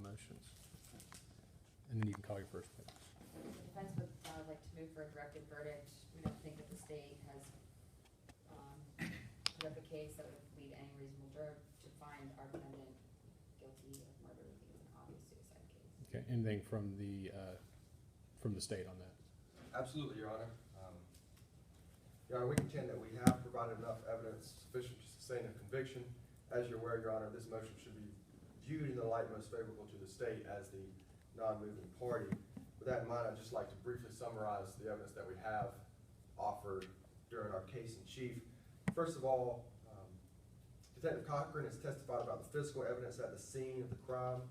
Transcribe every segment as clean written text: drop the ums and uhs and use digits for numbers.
motions. And then you can call your first witness. The defense would like to move for a directed verdict. We don't think that the state has put up a case that would lead any reasonable juror to find our defendant guilty of murder. We think it's an obvious suicide case. Okay, anything from the state on that? Absolutely, Your Honor. Your Honor, we contend that we have provided enough evidence sufficient to sustain a conviction. As you're aware, Your Honor, this motion should be viewed in the light most favorable to the state as the non-moving party. With that in mind, I'd just like to briefly summarize the evidence that we have offered during our case in chief. First of all, Detective Cochran has testified about the physical evidence at the scene of the crime,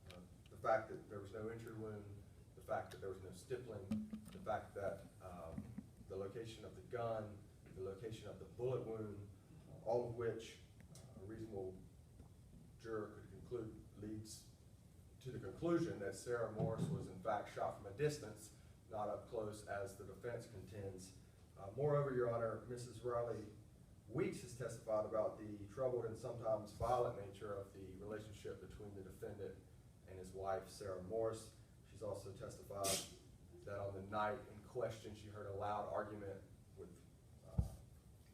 the fact that there was no entry wound, the fact that there was no stippling, the fact that the location of the gun, the location of the bullet wound, all of which a reasonable juror could conclude leads to the conclusion that Sarah Morris was in fact shot from a distance, not up close as the defense contends. Moreover, Your Honor, Mrs. Riley Weeks has testified about the troubled and sometimes violent nature of the relationship between the defendant and his wife, Sarah Morris. She's also testified that on the night in question, she heard a loud argument with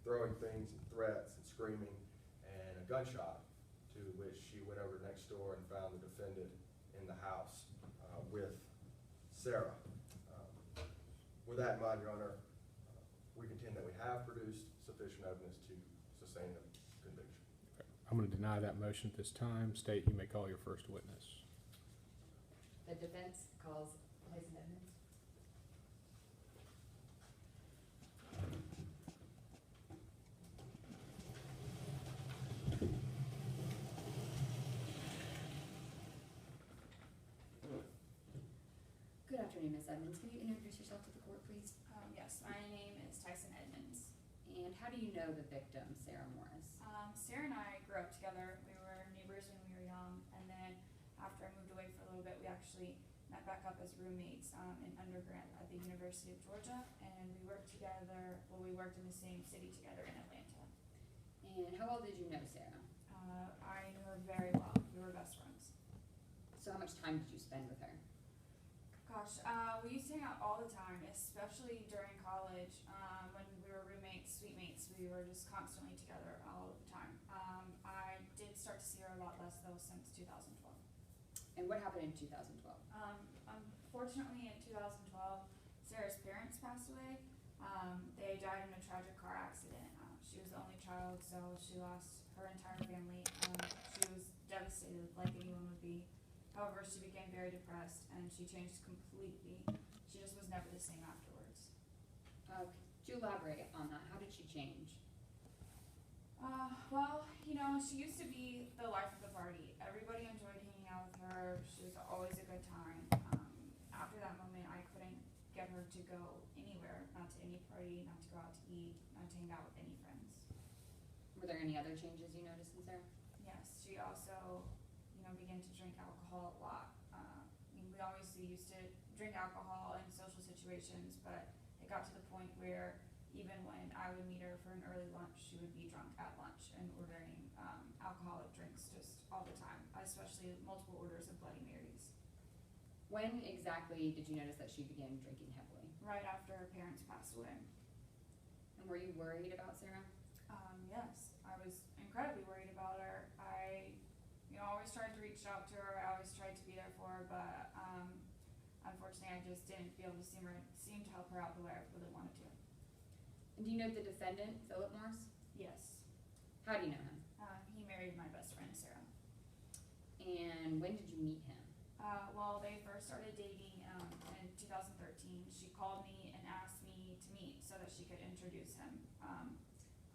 throwing things and threats and screaming and a gunshot, to which she went over next door and found the defendant in the house with Sarah. With that in mind, Your Honor, we contend that we have produced sufficient evidence to sustain the conviction. Okay. I'm going to deny that motion at this time. State, you may call your first witness. The defense calls Tyson Edmonds. Good afternoon, Ms. Edmonds. Can you introduce yourself to the court, please? Yes, my name is Tyson Edmonds. And how do you know the victim, Sarah Morris? Sarah and I grew up together. We were neighbors when we were young, and then after I moved away for a little bit, we actually met back up as roommates in undergrad at the University of Georgia, and we worked together, well, we worked in the same city together in Atlanta. And how well did you know Sarah? I knew her very well. We were best friends. So how much time did you spend with her? Gosh, we used to hang out all the time, especially during college. When we were roommates, suite mates, we were just constantly together all the time. I did start to see her a lot less though since 2012. And what happened in 2012? Unfortunately, in 2012, Sarah's parents passed away. They died in a tragic car accident. She was the only child, so she lost her entire family. She was devastated, like anyone would be. However, she became very depressed, and she changed completely. She just was never the same afterwards. Could you elaborate on that? How did she change? Well, you know, she used to be the life of the party. Everybody enjoyed hanging out with her. She was always a good time. After that moment, I couldn't get her to go anywhere, not to any party, not to go out to eat, not to hang out with any friends. Were there any other changes you noticed in Sarah? Yes, she also, you know, began to drink alcohol a lot. We obviously used to drink alcohol in social situations, but it got to the point where even when I would meet her for an early lunch, she would be drunk at lunch and ordering alcoholic drinks just all the time, especially multiple orders of Bloody Marys. When exactly did you notice that she began drinking heavily? Right after her parents passed away. And were you worried about Sarah? Yes, I was incredibly worried about her. I always tried to reach out to her. I always tried to be there for her, but unfortunately, I just didn't be able to seem to help her out the way I really wanted to. And do you know the defendant, Philip Morris? Yes. How do you know him? He married my best friend, Sarah. And when did you meet him? Well, they first started dating in 2013. She called me and asked me to meet so that she could introduce him.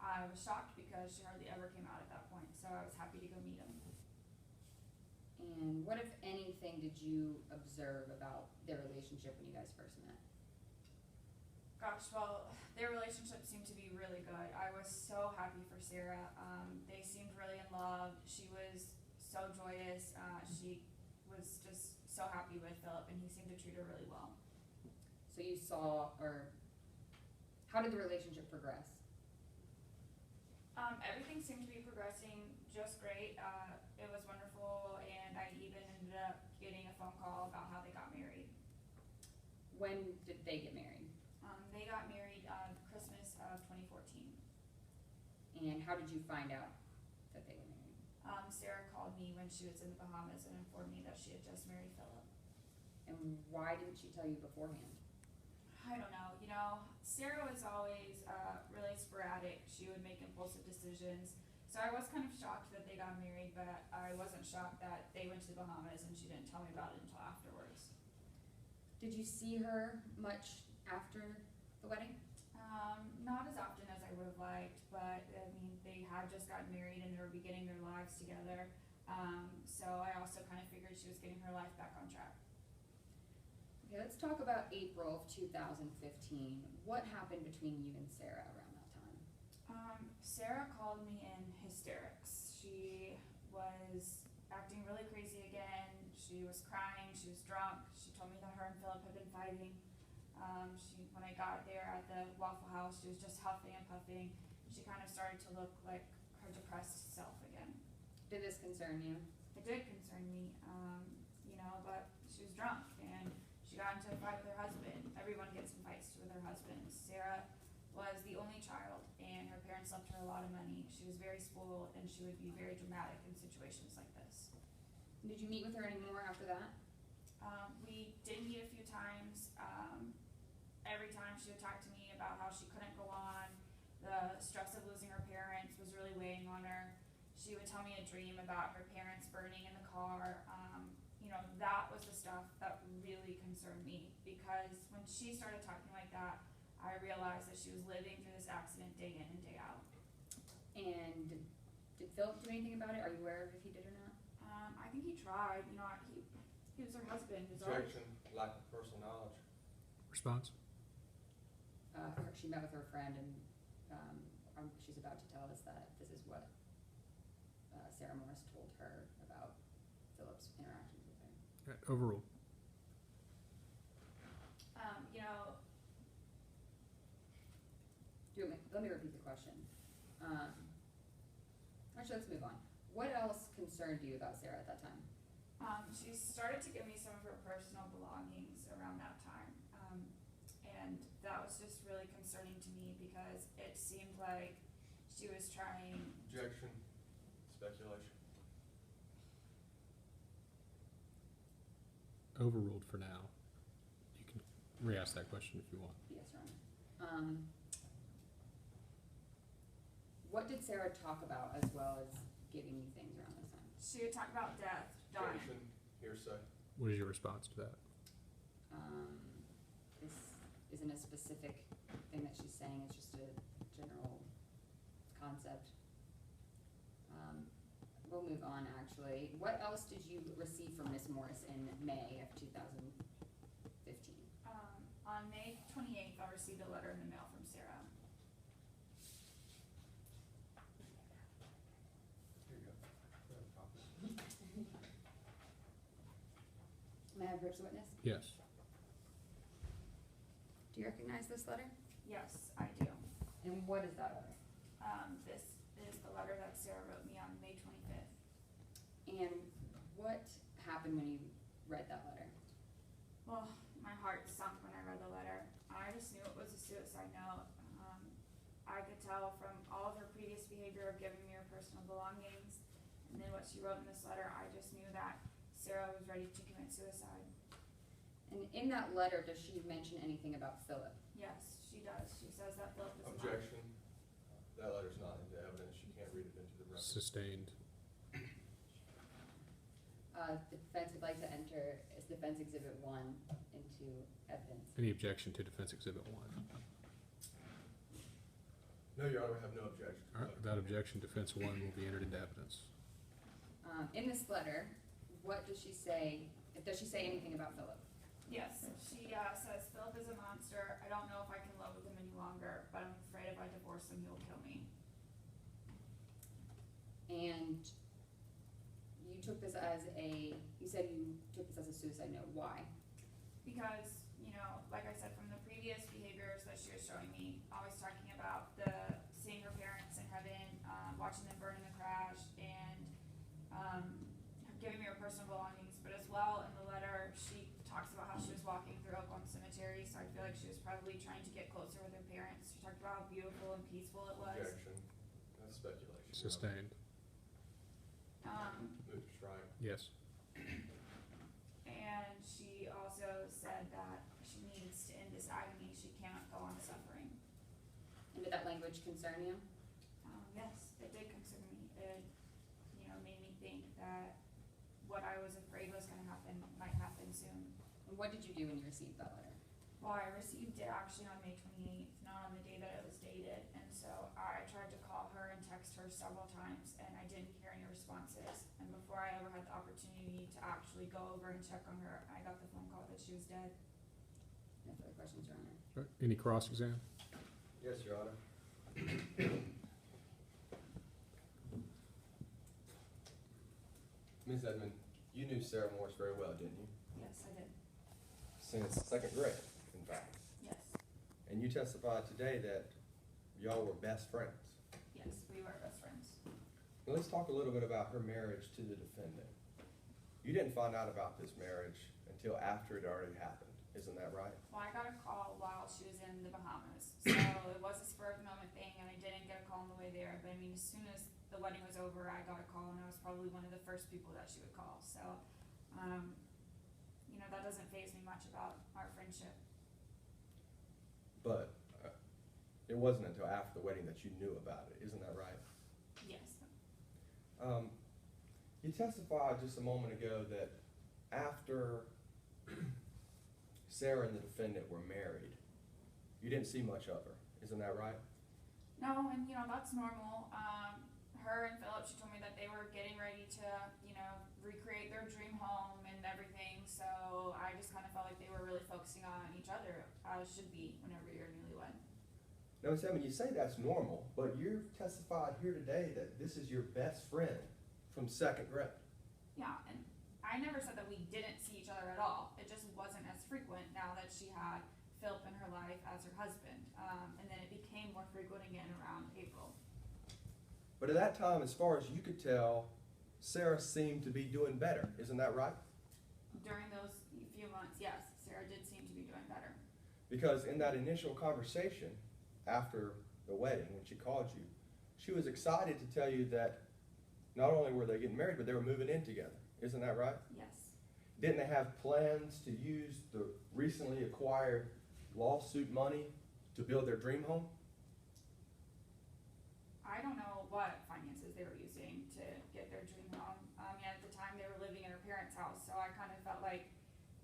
I was shocked because she hardly ever came out at that point, so I was happy to go meet him. And what, if anything, did you observe about their relationship when you guys first met? Gosh, well, their relationship seemed to be really good. I was so happy for Sarah. They seemed really in love. She was so joyous. She was just so happy with Philip, and he seemed to treat her really well. So you saw, or how did the relationship progress? Everything seemed to be progressing just great. It was wonderful, and I even ended up phone call about how they got married. When did they get married? They got married Christmas of 2014. And how did you find out that they were married? Sarah called me when she was in the Bahamas and informed me that she had just married Philip. And why didn't she tell you beforehand? I don't know, you know, Sarah was always really sporadic. She would make impulsive decisions. So I was kind of shocked that they got married, but I wasn't shocked that they went to the Bahamas and she didn't tell me about it until afterwards. Did you see her much after the wedding? Not as often as I would have liked, but I mean, they had just gotten married and they were beginning their lives together. So I also kind of figured she was getting her life back on track. Okay, let's talk about April of 2015. What happened between you and Sarah around that time? Sarah called me in hysterics. She was acting really crazy again. She was crying, she was drunk. She told me that her and Philip had been fighting. When I got there at the Waffle House, she was just huffing and puffing. She kind of started to look like her depressed self again. Did this concern you? It did concern me, you know, but she was drunk and she got into a fight with her husband. Everyone gets in fights with their husbands. Sarah was the only child and her parents left her a lot of money. She was very spoiled and she would be very dramatic in situations like this. Did you meet with her anymore after that? We did meet a few times. Every time she would talk to me about how she couldn't go on. The stress of losing her parents was really weighing on her. She would tell me a dream about her parents burning in the car. You know, that was the stuff that really concerned me because when she started talking like that, I realized that she was living through this accident day in and day out. And did Philip do anything about it? Are you aware of if he did or not? I think he tried. You know, he was her husband. His Objection, lack of personal knowledge. Response? She met with her friend and she's about to tell us that this is what Sarah Morris told her about Philip's interactions with her. Overruled. You know, Let me repeat the question. Actually, let's move on. What else concerned you about Sarah at that time? she started to give me some of her personal belongings around that time. And that was just really concerning to me because it seemed like she was trying. Objection, speculation. Overruled for now. You can re-ask that question if you want. Yes, Your Honor. What did Sarah talk about as well as giving you things around this time? She would talk about death, dying. Objection, hearsay. What is your response to that? This isn't a specific thing that she's saying, it's just a general concept. We'll move on, actually. What else did you receive from Ms. Morris in May of 2015? On May 28th, I received a letter in the mail from Sarah. Here you go. Go ahead, copy. May I have Rick's witness? Yes. Do you recognize this letter? Yes, I do. And what is that letter? This is the letter that Sarah wrote me on May 25th. And what happened when you read that letter? Well, my heart sunk when I read the letter. I just knew it was a suicide note. I could tell from all of her previous behavior of giving me her personal belongings, and then what she wrote in this letter, I just knew that Sarah was ready to commit suicide. And in that letter, does she mention anything about Philip? Yes, she does. She says that Philip is Objection, that letter's not into evidence, you can't read it into the record. Sustained. The defense would like to enter as Defense Exhibit 1 into evidence. Any objection to Defense Exhibit 1? No, Your Honor, we have no objection. All right, without objection, Defense 1 will be entered into evidence. In this letter, what does she say? Does she say anything about Philip? Yes, she says Philip is a monster. I don't know if I can live with him any longer, but I'm afraid if I divorce him, he'll kill me. And you took this as you said you took this as a suicide note. Why? Because, you know, like I said, from the previous behaviors that she was showing me, always talking about seeing her parents in heaven, watching them burn in the crash, and giving me her personal belongings, but as well in the letter, so I feel like she was probably trying to get closer with her parents. She talked about how beautiful and peaceful it was. Objection. That's speculation. Sustained. Move to strike. Yes. And she also said that she needs to end this agony, she can't go on suffering. And did that language concern you? Yes, it did concern me. It, made me think that what I was afraid was gonna happen might happen soon. And what did you do when you received that letter? Well, I received it actually on May 28th, not on the day that it was dated, and so I tried to call her and text her several times, and I didn't hear any responses. And before I ever had the opportunity to actually go over and check on her, I got the phone call that she was dead. No further questions, Your Honor. All right, any cross-exam? Yes, Your Honor. Ms. Edmond, you knew Sarah Morris very well, didn't you? Yes, I did. Since second grade, in fact. Yes, And you testified today that y'all were best friends. yes, we were best friends. Now, let's talk a little bit about her marriage to the defendant. You didn't find out about this marriage until after it already happened, isn't that right? Well, I got a call while she was in the Bahamas, so it was a spur of the moment thing, and I didn't get a call on the way there, but I mean, as soon as the wedding was over, I got a call, and I was probably one of the first people that she would call, so, that doesn't faze me much about our friendship. But it wasn't until after the wedding that you knew about it, isn't that right? Yes, You testified just a moment ago that after Sarah and the defendant were married, you didn't see much of her, isn't that right? no, and that's normal, her and Philip, she told me that they were getting ready to, recreate their dream home and everything, so I just kind of felt like they were really focusing on each other, as should be whenever you're newlywed. Now, Ms. Edmond, you say that's normal, but you've testified here today that this is your best friend from second grade. Yeah, and I never said that we didn't see each other at all, it just wasn't as frequent now that she had Philip in her life as her husband, and then it became more frequent again around April. But at that time, as far as you could tell, Sarah seemed to be doing better, isn't that right? During those few months, yes, Sarah did seem to be doing better. Because in that initial conversation after the wedding, when she called you, she was excited to tell you that not only were they getting married, but they were moving in together. Isn't that right? Yes. Didn't they have plans to use the recently acquired lawsuit money to build their dream home? I don't know what finances they were using to get their dream home. At the time they were living in her parents' house, so I kind of felt like,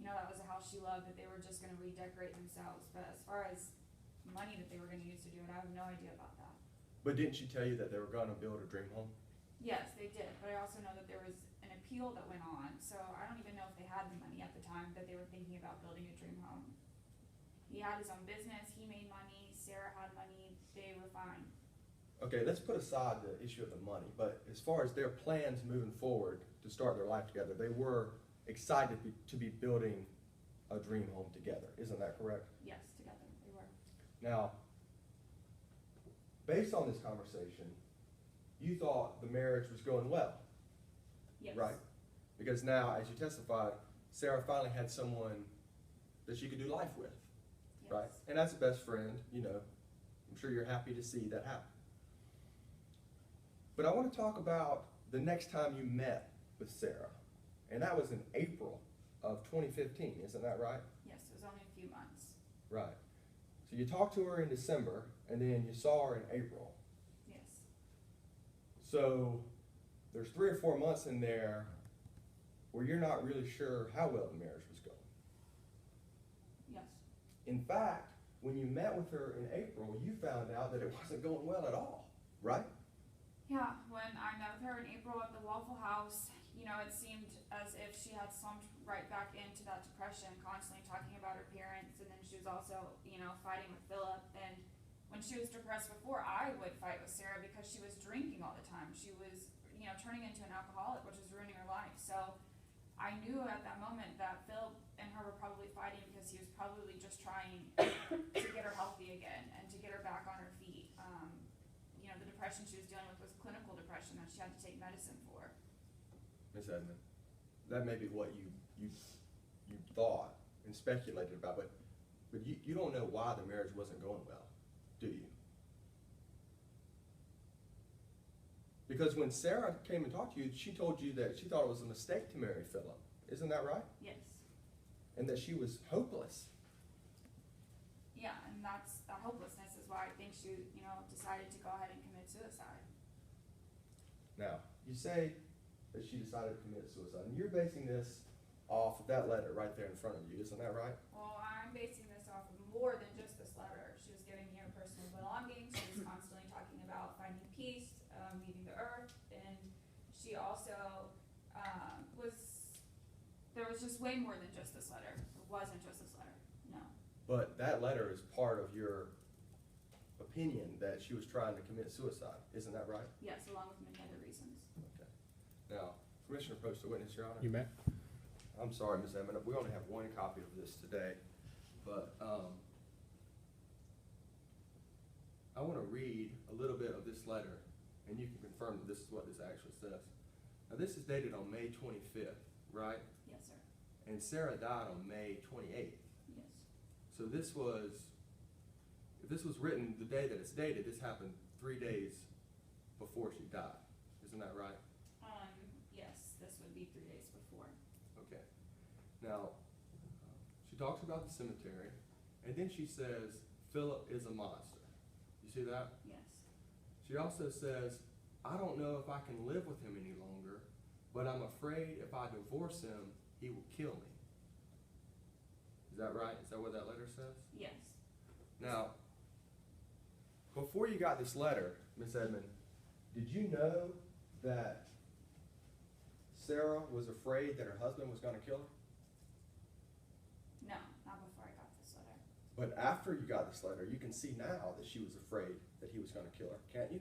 that was a house she loved, that they were just gonna redecorate themselves. But as far as money that they were gonna use to do it, I have no idea about that. But didn't she tell you that they were gonna build a dream home? Yes, they did, but I also know that there was an appeal that went on, so I don't even know if they had the money at the time that they were thinking about building a dream home. He had his own business, he made money, Sarah had money, they were fine. Okay, let's put aside the issue of the money, but as far as their plans moving forward to start their life together, they were excited to be building a dream home together. Isn't that correct? Yes, together, they were. Now, based on this conversation, you thought the marriage was going well, Yes. right? Because now, as you testified, Sarah finally had someone that she could do life with, Yes. right? And as a best friend, I'm sure you're happy to see that happen. But I want to talk about the next time you met with Sarah, and that was in April of 2015, isn't that right? Yes, it was only a few months. Right. So you talked to her in December, and then you saw her in April. Yes. So there's 3 or 4 months in there where you're not really sure how well the marriage was going. Yes. In fact, when you met with her in April, you found out that it wasn't going well at all, right? Yeah, when I met with her in April at the Waffle House, it seemed as if she had slumped right back into that depression, constantly talking about her parents, and then she was also, fighting with Philip. And when she was depressed before, I would fight with Sarah because she was drinking all the time. She was, turning into an alcoholic, which was ruining her life. So I knew at that moment that Philip and her were probably fighting because he was probably just trying to get her healthy again and to get her back on her feet. The depression she was dealing with was clinical depression that she had to take medicine for. Ms. Edmond, that may be what you thought and speculated about, but But you don't know why the marriage wasn't going well, do you? Because when Sarah came and talked to you, she told you that she thought it was a mistake to marry Philip. Isn't that right? Yes. And that she was hopeless. Yeah, and that's, that hopelessness is why I think she, you know, decided to go ahead and commit suicide. Now, you say that she decided to commit suicide, and you're basing this off of that letter right there in front of you, isn't that right? Well, I'm basing this off of more than just this letter. She was giving me her personal belongings. She was constantly talking about finding peace, leaving the earth, and she also there was just way more than just this letter. It wasn't just this letter, no. But that letter is part of your opinion that she was trying to commit suicide, isn't that right? Yes, along with many other reasons. Okay. Now, Commissioner Post, the witness, Your Honor. You may. I'm sorry, Ms. Edmond, we only have one copy of this today, but I want to read a little bit of this letter, and you can confirm that this is what this actually says. Now, this is dated on May 25th, right? Yes, sir. And Sarah died on May 28th. Yes. So this was, if this was written the day that it's dated, this happened 3 days before she died. Isn't that right? Yes, this would be 3 days before. Okay. Now, she talks about the cemetery, and then she says, Philip is a monster. You see that? Yes. She also says, I don't know if I can live with him any longer, but I'm afraid if I divorce him, he will kill me. Is that right? Is that what that letter says? Yes. Now, before you got this letter, Miss Edmond, did you know that Sarah was afraid that her husband was going to kill her? No, not before I got this letter. But after you got this letter, you can see now that she was afraid that he was going to kill her, can't you?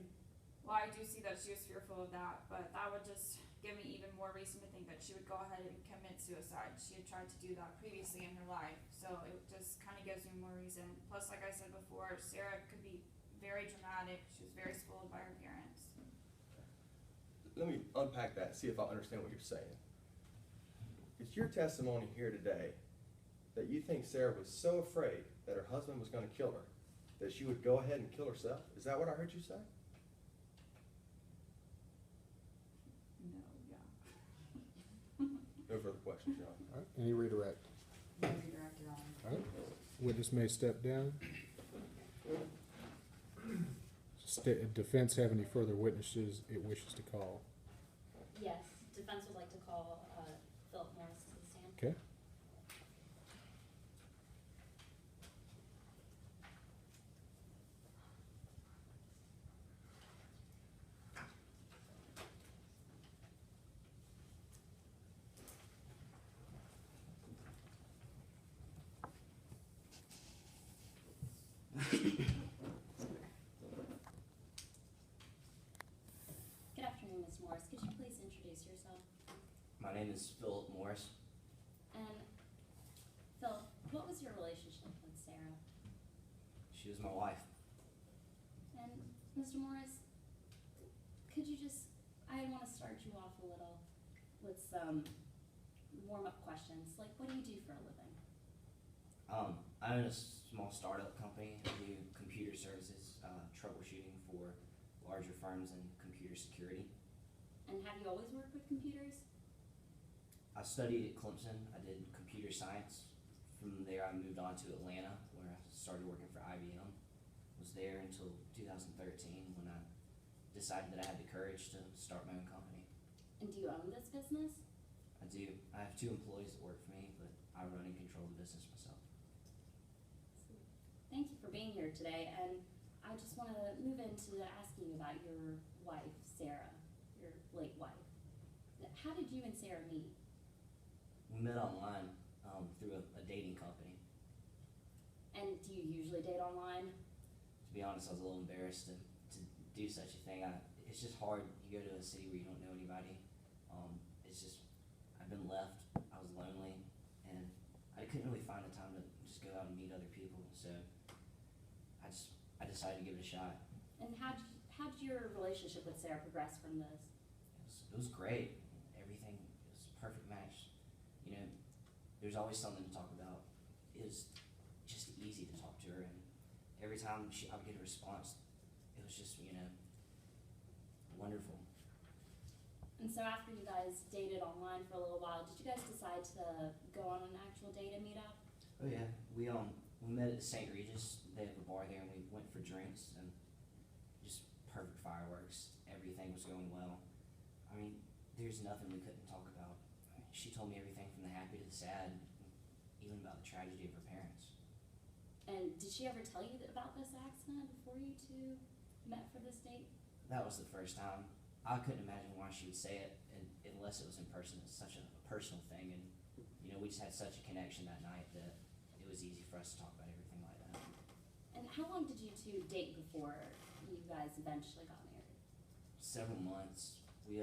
Well, I do see that she was fearful of that, but that would just give me even more reason to think that she would go ahead and commit suicide. She had tried to do that previously in her life, so it just kind of gives me more reason. Plus, like I said before, Sarah could be very dramatic. She was very spoiled by her parents. Let me unpack that, see if I understand what you're saying. It's your testimony here today that you think Sarah was so afraid that her husband was going to kill her that she would go ahead and kill herself? Is that what I heard you say? No, yeah. No further questions, Your Honor. All right, any redirect? No redirect, Your Honor. All right, witness may step down. Defense have any further witnesses it wishes to call? Yes, defense would like to call, Philip Morris to the stand. Okay. Good afternoon, Ms. Morris. Could you please introduce yourself? My name is Philip Morris. And Philip, what was your relationship with Sarah? She was my wife. And Mr. Morris, could you just, I want to start you off a little with some warm-up questions. Like, what do you do for a living? I own a small startup company. I do computer services, troubleshooting for larger firms in computer security. And have you always worked with computers? I studied at Clemson. I did computer science. From there, I moved on to Atlanta, where I started working for IBM. Was there until 2013 when I decided that I had the courage to start my own company. And do you own this business? I do. I have 2 employees that work for me, but I run and control the business myself. Thank you for being here today, and I just want to move into asking you about your wife, Sarah, your late wife. How did you and Sarah meet? We met online through a dating company. And do you usually date online? To be honest, I was a little embarrassed to do such a thing. It's just hard. You go to a city where you don't know anybody. It's just, I've been left. I was lonely, and I couldn't really find the time to just go out and meet other people. So I decided to give it a shot. And how did your relationship with Sarah progress from this? It was great. Everything was a perfect match. You know, there's always something to talk about. It was just easy to talk to her, and every time I would get a response, it was just, wonderful. And so after you guys dated online for a little while, did you guys decide to go on an actual date and meet up? Oh yeah, we met at St. Regis. They have a bar there, and we went for drinks and just perfect fireworks. Everything was going well. I mean, there's nothing we couldn't talk about. She told me everything from the happy to the sad, even about the tragedy of her parents. And did she ever tell you about this accident before you two met for this date? That was the first time. I couldn't imagine why she would say it unless it was in person. It's such a personal thing, and we just had such a connection that night that it was easy for us to talk about everything like that. And how long did you two date before you guys eventually got married? Several months. We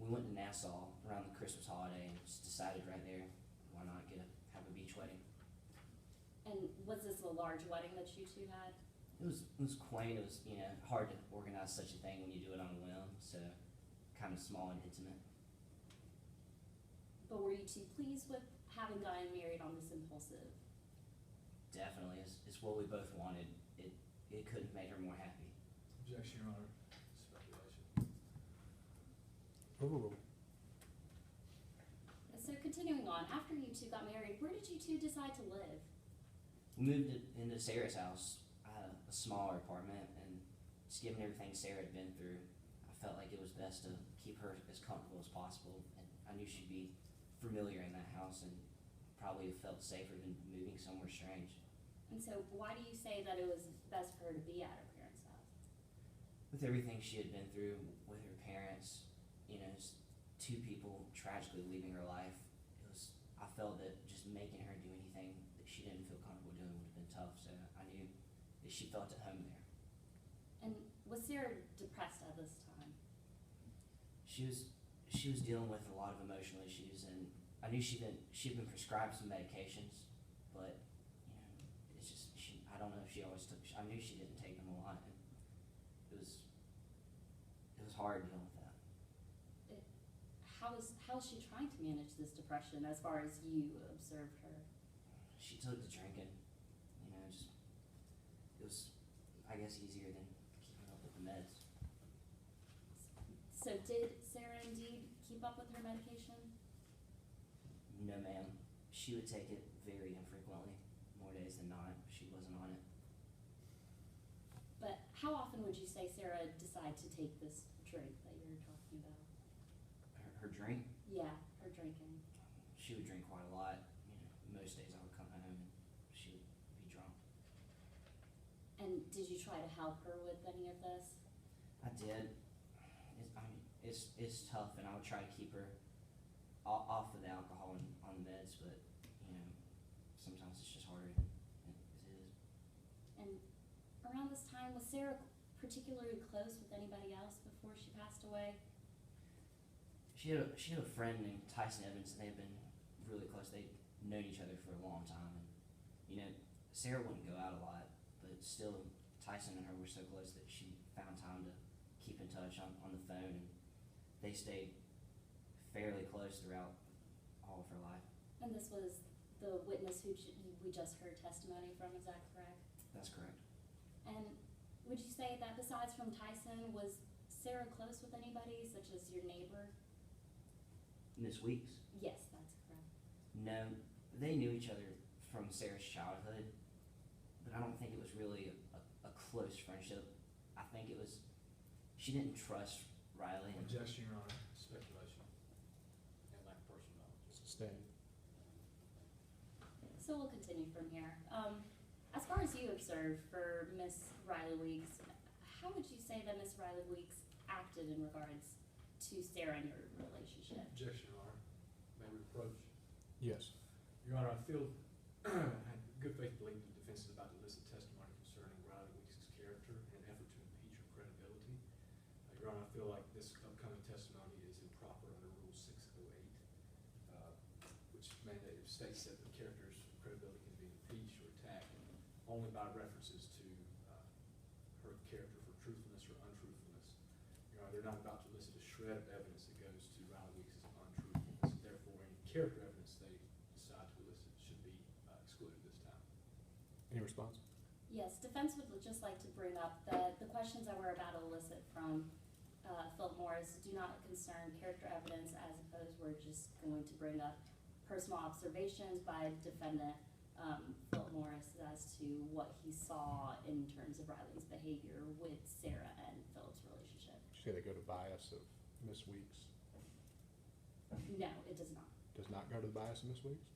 went to Nassau around the Christmas holiday and just decided right there, why not have a beach wedding. And was this a large wedding that you two had? It was quaint. It was hard to organize such a thing when you do it on a whim. So kind of small and intimate. But were you two pleased with having gotten married on this impulsive? Definitely, it's what we both wanted. It couldn't have made her more happy. Objection, Your Honor. Speculation. Overruled. So continuing on, after you two got married, where did you two decide to live? We moved into Sarah's house. I had a smaller apartment, and just given everything Sarah had been through, I felt like it was best to keep her as comfortable as possible. And I knew she'd be familiar in that house and probably have felt safer than moving somewhere strange. And so why do you say that it was best for her to be at her parents' house? With everything she had been through with her parents, just two people tragically leaving her life, I felt that just making her do anything that she didn't feel comfortable doing would have been tough. So I knew that she felt at home there. And was Sarah depressed at this time? She was dealing with a lot of emotional issues, and I knew she'd been prescribed some medications, but it's just I don't know if she always took. I knew she didn't take them a lot, and it was hard dealing with that. How is she trying to manage this depression as far as you observed her? She took to drinking. It was, I guess, easier than keeping up with the meds. So did Sarah indeed keep up with her medication? No, ma'am. She would take it very infrequently. More days than not, she wasn't on it. But how often would you say Sarah decided to take this drink that you're talking about? Her drink, Yeah, her drinking. she would drink quite a lot. Most days I would come home and she would be drunk. And did you try to help her with any of this? I did. It's tough, and I would try to keep her off of the alcohol and on the meds, but sometimes it's just harder than it is. And around this time, was Sarah particularly close with anybody else before she passed away? She had a friend named Tyson Evans, and they had been really close. They'd known each other for a long time, and Sarah wouldn't go out a lot, but still Tyson and her were so close that she found time to keep in touch on the phone, and they stayed fairly close throughout all of her life. And this was the witness who we just heard testimony from, is that correct? That's correct. And would you say that besides from Tyson, was Sarah close with anybody, such as your neighbor? Miss Weeks? Yes, that's correct. No, they knew each other from Sarah's childhood, but I don't think it was really a close friendship. I think it was, she didn't trust Riley. Objection, Your Honor. Speculation. And lack of personal knowledge. Sustained. So we'll continue from here. As far as you observed for Miss Riley Weeks, how would you say that Miss Riley Weeks acted in regards to Sarah and your relationship? Objection, Your Honor. May we approach? Yes. Your Honor, I feel, I had good faith belief the defense is about to elicit testimony concerning Riley Weeks' character in an effort to impeach her credibility. Your Honor, I feel like this upcoming testimony is improper under Rule 608, which states that the character's credibility can be impeached or attacked only by references to her character for truthfulness or untruthfulness. Your Honor, they're not about to elicit a shred of evidence that goes to Riley Weeks' untruthfulness. Therefore, any character evidence they decide to elicit should be excluded this time. Any response? Yes, defense would just like to bring up that the questions that we're about to elicit from Philip Morris do not concern character evidence, as opposed we're just going to bring up personal observations by defendant Philip Morris as to what he saw in terms of Riley's behavior with Sarah and Philip's relationship. Did you say they go to bias of Miss Weeks? No, it does not. Does not go to the bias of Miss Weeks?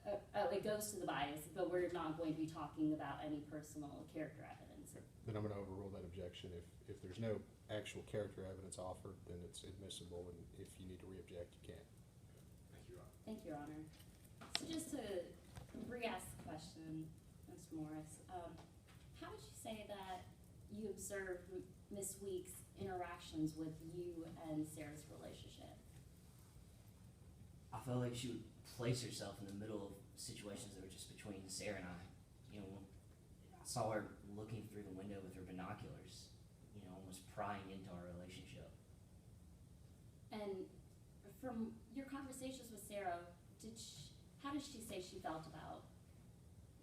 It goes to the bias, but we're not going to be talking about any personal character evidence. Okay. Then I'm gonna overrule that objection. If there's no actual character evidence offered, then it's admissible, and if you need to re-object, you can. Thank you, Your Honor. Thank you, Your Honor. So just to re-ask the question, Mr. Morris, how would you say that you observed Miss Weeks' interactions with you and Sarah's relationship? I felt like she would place herself in the middle of situations that were just between Sarah and I. You know, I saw her looking through the window with her binoculars, you know, almost prying into our relationship. And from your conversations with Sarah, how did she say she felt about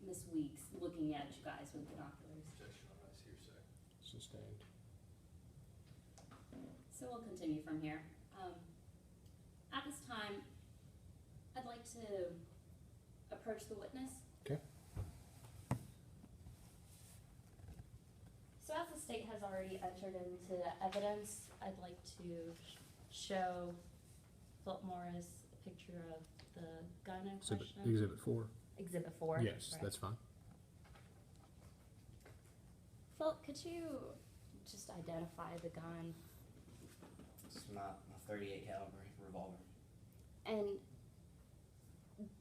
Miss Weeks looking at you guys with binoculars? Objection on that is hearsay. Sustained. So we'll continue from here. At this time, I'd like to approach the witness. Okay. So as the state has already entered into evidence, I'd like to show Philip Morris a picture of the gun in question. Exhibit 4. Exhibit 4? Yes, Right. that's fine. Philip, could you just identify the gun? It's my 38 caliber revolver. And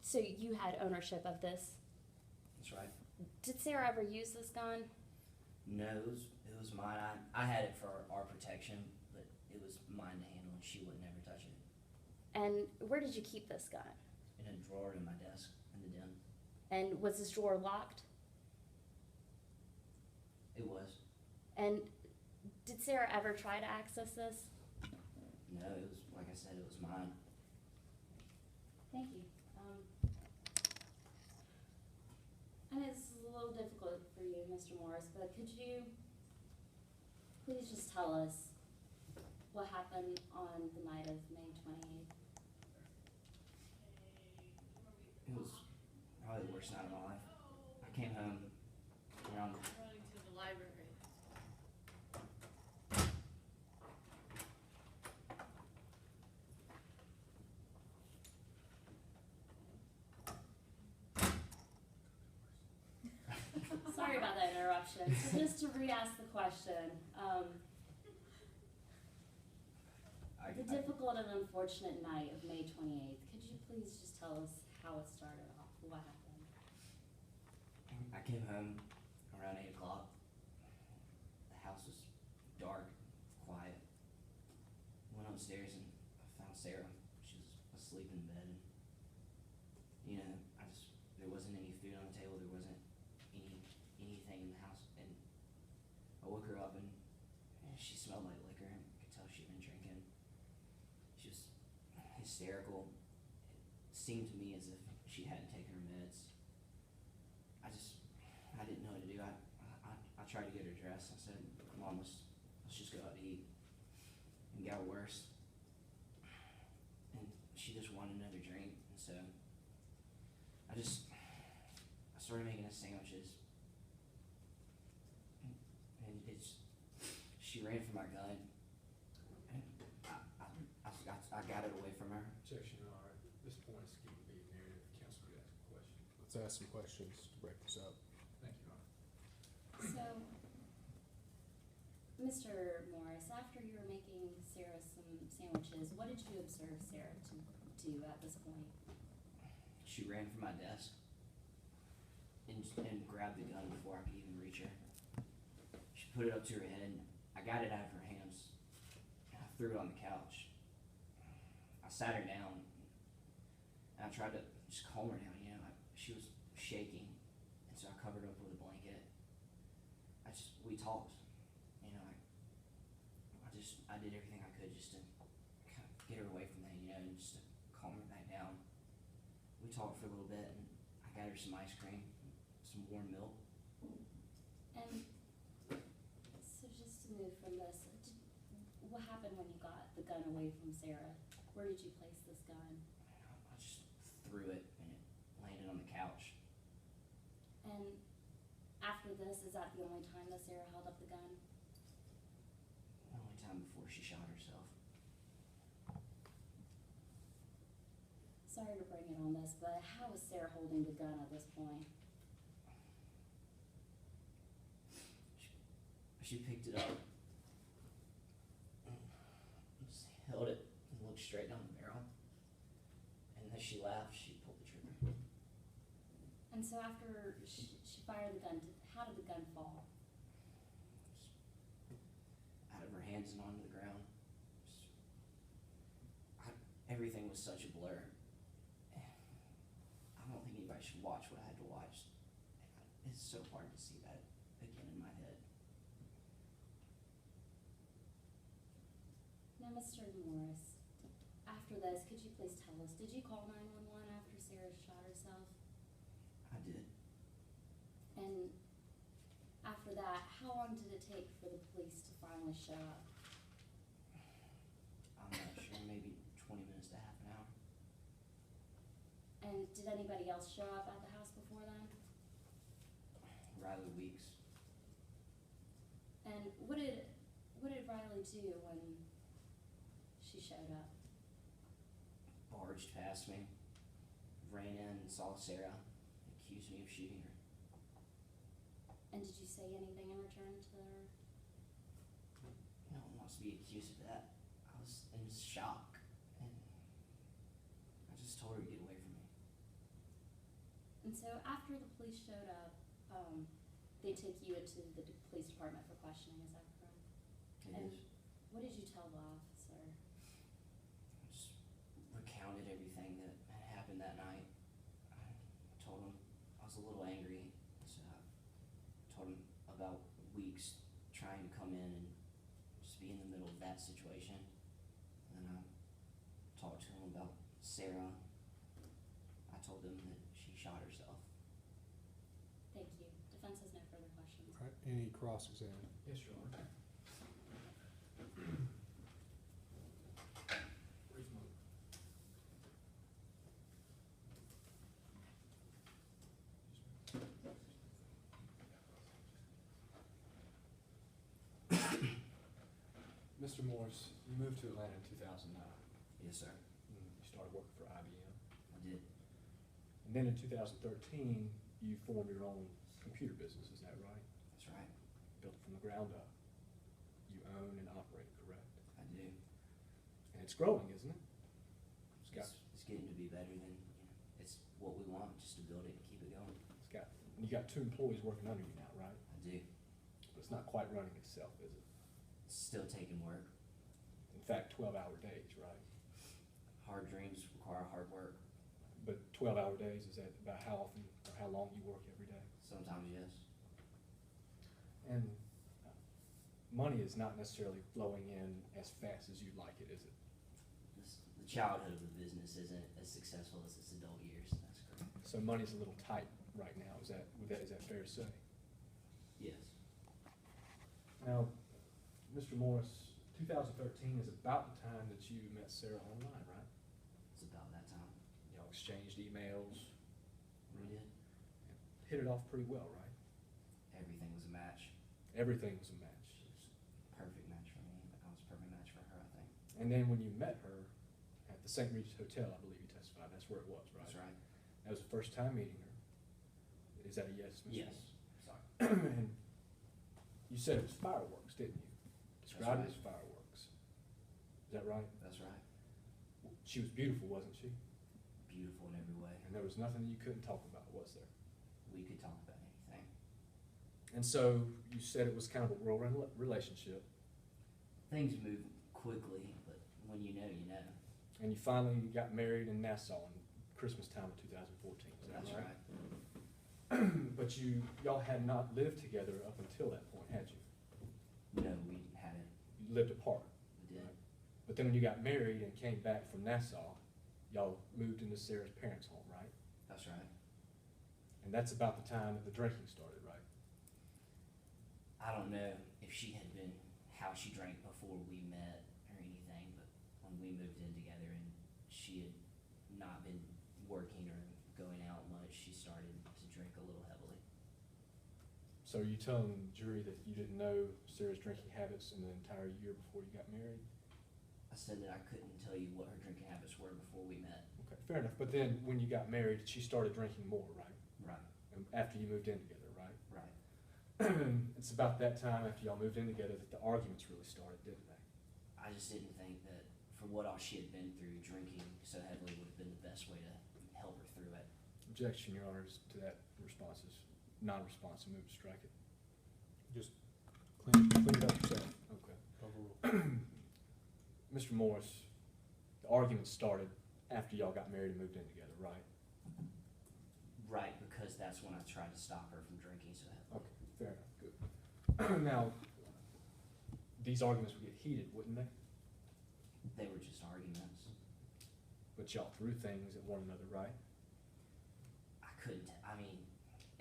so you had ownership of this. That's right. Did Sarah ever use this gun? No, it was mine. I had it for our protection, but it was mine to handle, and she would never touch it. And where did you keep this gun? In a drawer in my desk in the den. And was this drawer locked? It was. And did Sarah ever try to access this? No, it was, like I said, it was mine. Thank you. And it's a little difficult for you, Mr. Morris, but could you please just tell us what happened on the night of May 28th? It was probably the worst night of my life. I came home around. Running to the library. Sorry about that interruption. So just to re-ask the question, the difficult and unfortunate night of May 28th, could you please just tell us how it started off? What happened? I came home around 8 o'clock. The house was dark, quiet. Went upstairs and I found Sarah. She was asleep in bed. And, you know, there wasn't any food on the table. There wasn't anything in the house. And I woke her up and she smelled like liquor. I could tell she'd been drinking. She was hysterical. It seemed to me as if she hadn't taken her meds. I didn't know what to do. I tried to get her dressed. I said, Mom, let's just go out to eat. And it got worse. And she just wanted another drink. And so I started making us sandwiches. And she ran for my gun. And I got it away from her. Objection, Your Honor. At this point, it's getting to be a narrative. Counsel could ask a question. Let's ask some questions to break this up. Thank you, Your Honor. So, Mr. Morris, after you were making Sarah some sandwiches, what did you observe Sarah to do at this point? She ran from my desk and grabbed the gun before I could even reach her. She put it up to her head. I got it out of her hands and I threw it on the couch. I sat her down and I tried to just calm her down. You know, she was shaking, and so I covered her up with a blanket. We talked. You know, I did everything I could just to kind of get her away from that. You know, and just to calm her back down. We talked for a little bit, and I got her some ice cream, some warm milk, move from this. What happened when you got the gun away from Sarah? Where did you place this gun? I just threw it and it landed on the couch. And after this, is that the only time that Sarah held up the gun? The only time before she shot herself. Sorry to bring it on this, but how was Sarah holding the gun at this point? She picked it up, just held it, and looked straight down the barrel. And as she laughed, she pulled the trigger. And so after she fired the gun, how did the gun fall? Out of her hands and onto the ground. Everything was such a blur. I don't think anybody should watch what I had to watch. It's so hard to see that again in my head. Now, Mr. Morris, after this, could you please tell us, did you call 911 after Sarah shot herself? I did. And after that, how long did it take for the police to finally show up? I'm not sure, maybe 20 minutes to half an hour. And did anybody else show up at the house before then? Riley Weeks. And what did Riley do when she showed up? Barged past me, ran in and saw Sarah, accused me of shooting her. And did you say anything in return to her? No one wants to be accused of that. I was in shock, and I just told her to get away from me. And so after the police showed up, they took you into the police department for questioning, is that correct? It And is. what did you tell the officer? I just recounted everything that had happened that night. I told him I was a little angry, so I told him about Weeks trying to come in and just be in the middle of that situation. And then I talked to him about Sarah. I told them that she shot herself. Thank you. Defense has no further questions. All right, any cross-exam? Yes, Your Honor. Brief moment. Mr. Morris, you moved to Atlanta in 2009. Yes, sir. You started working for IBM. I did. And then in 2013, you formed your own computer business, is that right? That's right. Built it from the ground up. You own and operate, correct? I do. And it's growing, isn't it? It's got, It's getting to be better than, it's what we want, just to build it and keep it going. you got 2 employees working under you now, right? I do. But it's not quite running itself, is it? It's still taking work. In fact, 12-hour days, right? Hard dreams require hard work. But 12-hour days, is that about how often or how long you work every day? Sometimes, yes. And money is not necessarily flowing in as fast as you'd like it, is it? The childhood of the business isn't as successful as its adult years. That's correct. So money's a little tight right now, is that fair to say? Yes. Now, Mr. Morris, 2013 is about the time that you met Sarah online, right? It's about that time. Y'all exchanged emails, We did. hit it off pretty well, right? Everything was a match. Everything was a match. She was a perfect match for me. I was a perfect match for her, I think. And then when you met her at the St. Regis Hotel, I believe you testified, that's where it was, right? That's right. That was the first time meeting her. Is that a yes, Mr. Yes. Morris? Sorry. And you said it was fireworks, didn't you? Described it right. as fireworks. Is that right? That's right. She was beautiful, wasn't she? Beautiful in every way. And there was nothing you couldn't talk about, was there? We could talk about anything. And so you said it was kind of a whirlwind relationship, Things move quickly, but when you know, you know. and you finally got married in Nassau in Christmas time of 2014. Is that That's right? right. But y'all had not lived together up until that point, had you? No, we hadn't. You lived apart. We did. Right. But then when you got married and came back from Nassau, y'all moved into Sarah's parents' home, right? That's right. And that's about the time that the drinking started, right? I don't know if she had been how she drank before we met or anything, but when we moved in together and she had not been working or going out much, she started to drink a little heavily. So are you telling the jury that you didn't know Sarah's drinking habits in the entire year before you got married? I said that I couldn't tell you what her drinking habits were before we met. Okay, fair enough. But then when you got married, she started drinking more, right? Right, And after you moved in together, right? right. It's about that time after y'all moved in together that the arguments really started, didn't they? I just didn't think that for what all she had been through, drinking so heavily would have been the best way to help her through it. Objection, Your Honors, to that response is non-responsive. Move to strike it. Just clean it up yourself. Okay. Overrule. Mr. Morris, the argument started after y'all got married and moved in together, right? Right, because that's when I tried to stop her from drinking so heavily. Okay, fair enough, good. Now, these arguments would get heated, wouldn't they? They were just arguments. But y'all threw things at one another, right? I couldn't, I mean,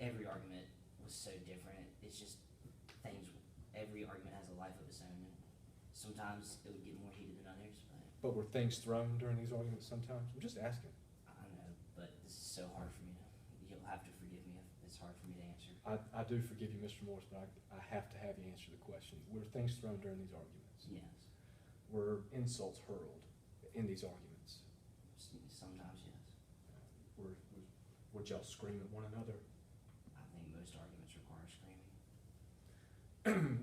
every argument was so different. It's just things, every argument has a life of its own. Sometimes it would get more heated than others, but But were things thrown during these arguments sometimes? I'm just asking. I don't know. But this is so hard for me to, you'll have to forgive me if it's hard for me to answer. I do forgive you, Mr. Morris, but I have to have you answer the question. Were things thrown during these arguments? Yes, Were insults hurled in these arguments? sometimes yes. Would y'all scream at one another? I think most arguments require screaming.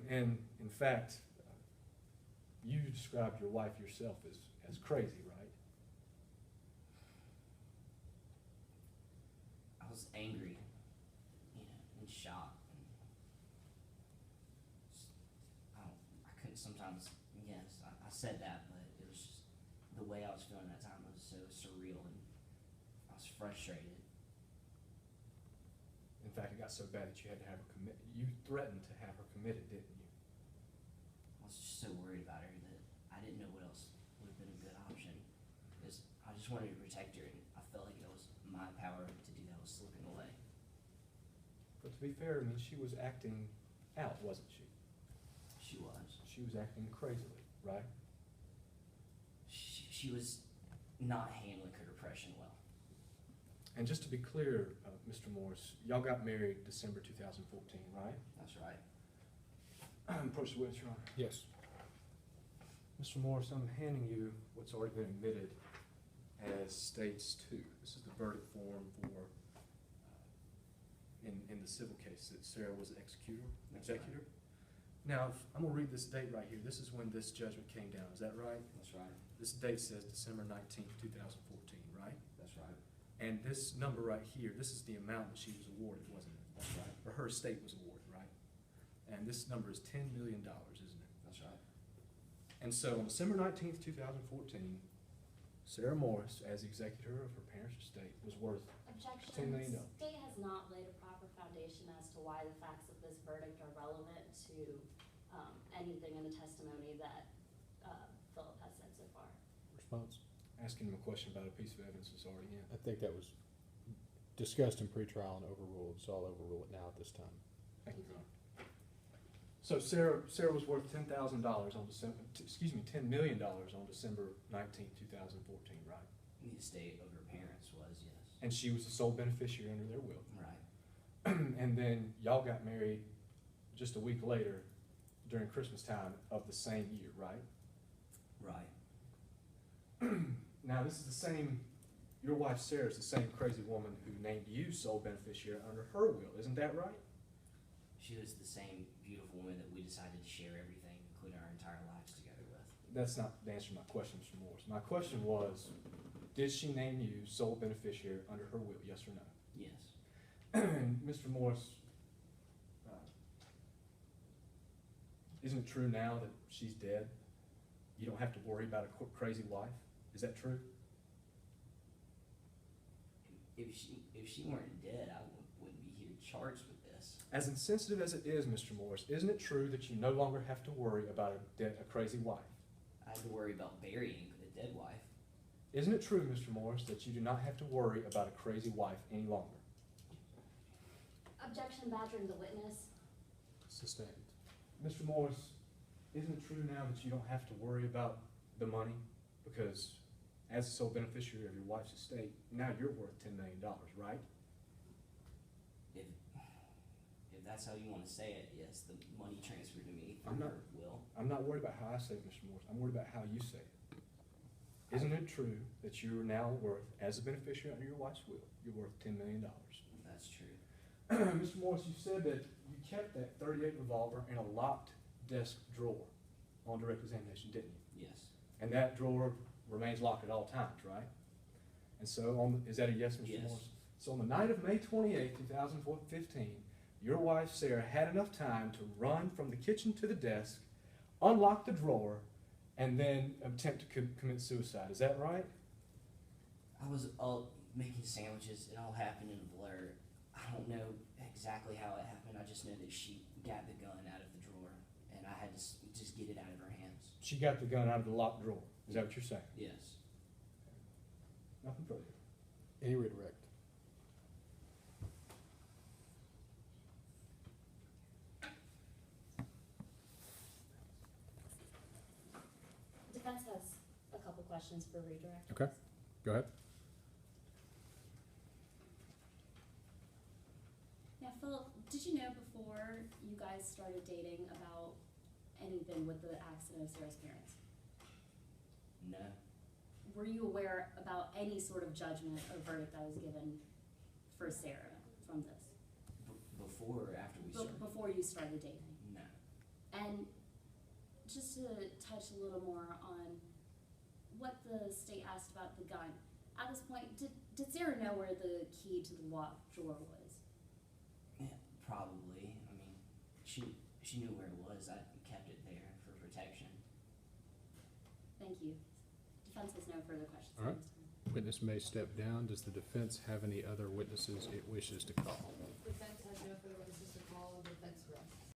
And in fact, you described your wife yourself as crazy, right? I was angry, and shocked. And I couldn't sometimes, yes, I said that, but it was just the way I was feeling at that time was so surreal, and I was frustrated. In fact, it got so bad that you had to have her you threatened to have her committed, didn't you? I was just so worried about her that I didn't know what else would have been a good option. Because I just wanted to protect her, and I felt like it was my power to do that was slipping away. But to be fair, I mean, she was acting out, wasn't she? She was. She was acting crazily, right? She was not handling her depression well. And just to be clear, Mr. Morris, y'all got married December 2014, right? That's right. Approach the witness, Your Honor. Yes. Mr. Morris, I'm handing you what's already been admitted as States 2. This is the verdict form for, in the civil case, that Sarah was the executor. Now, I'm gonna read this date right here. This is when this judgment came down, is that right? That's right. This date says December 19th, 2014, right? That's right. And this number right here, this is the amount that she was awarded, wasn't it? That's right. Or her estate was awarded, right? And this number is $10 million, isn't it? That's right. And so on December 19th, 2014, Sarah Morris, as executor of her parents' estate, was worth Objection. $10 million. The state has not laid a proper foundation as to why the facts of this verdict are relevant to anything in the testimony that Philip has said so far. Response? Asking him a question about a piece of evidence that's already in. I think that was discussed in pretrial and overruled, so I'll overrule it now at this time. Thank you, Your Honor. So Sarah was worth $10,000 on December, $10 million on December 19th, 2014, right? The estate of her parents was, yes. And she was the sole beneficiary under their will. Right. And then y'all got married just a week later during Christmas time of the same year, right? Right. Now, this is the same, your wife Sarah is the same crazy woman who named you sole beneficiary under her will, isn't that right? She was the same beautiful woman that we decided to share everything, including our entire lives together with. That's not the answer to my question, Mr. Morris. My question was, did she name you sole beneficiary under her will, yes or no? Yes. And Mr. Morris, isn't it true now that she's dead? You don't have to worry about a crazy wife? Is that true? If she weren't dead, I wouldn't be here charged with this. As insensitive as it is, Mr. Morris, isn't it true that you no longer have to worry about a crazy wife? I had to worry about burying a dead wife. Isn't it true, Mr. Morris, that you do not have to worry about a crazy wife any longer? Objection, badgering the witness. Sustained. Mr. Morris, isn't it true now that you don't have to worry about the money? Because as the sole beneficiary of your wife's estate, now you're worth $10 million, right? If that's how you wanna say it, yes, the money transferred to me I'm from not- her will. I'm not worried about how I say it, Mr. Morris. I'm worried about how you say it. Isn't it true that you are now worth, as a beneficiary under your wife's will, you're worth $10 million? That's true. Mr. Morris, you said that you kept that .38 revolver in a locked desk drawer on direct examination, didn't you? Yes, And that drawer remains locked at all times, right? And so is that a yes, Mr. Yes. Morris? So on the night of May 28, 2015, your wife Sarah had enough time to run from the kitchen to the desk, unlock the drawer, and then attempt to commit suicide. Is that right? I was making sandwiches, it all happened in a blur. I don't know exactly how it happened, I just know that she got the gun out of the drawer, and I had to just get it out of her hands. She got the gun out of the locked drawer. Is that what you're saying? Yes. Nothing further. Any redirect? Defense has a couple questions for redirect. Okay. Go ahead. Yeah, Philip, did you know before you guys started dating about anything with the accident of Sarah's parents? No. Were you aware about any sort of judgment or verdict that was given for Sarah from this? Before or after we started? Before you started dating? No. And just to touch a little more on what the state asked about the gun, at this point, did Sarah know where the key to the locked drawer was? Yeah, probably. I mean, she knew where it was. I kept it there for protection. Thank you. Defense has no further questions All right. at this time. Witness may step down. Does the defense have any other witnesses it wishes to call? Defense has no further witnesses to call, defense rests.